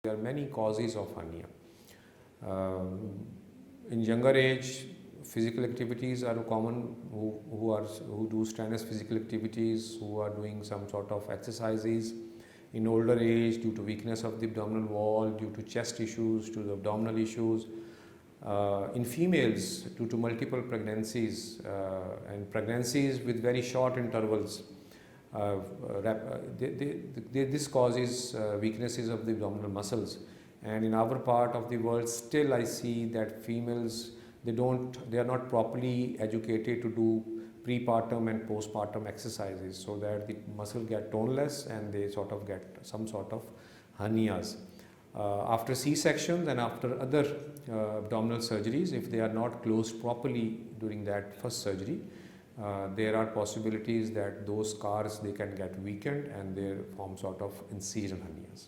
There are many causes of hernia. In younger age, physical activities are common. Who do strenuous physical activities, who are doing some sort of exercises. In older age, due to weakness of the abdominal wall, due to chest issues, to the abdominal issues. In females, due to multiple pregnancies and pregnancies with very short intervals. This causes weaknesses of the abdominal muscles, and in our part of the world still I see that females, they are not properly educated to do prepartum and postpartum exercises, so that the muscle get toneless and they sort of get some sort of hernias. After C-sections and after other abdominal surgeries, if they are not closed properly during that first surgery, there are possibilities that those scars, they can get weakened and they form sort of incision hernias.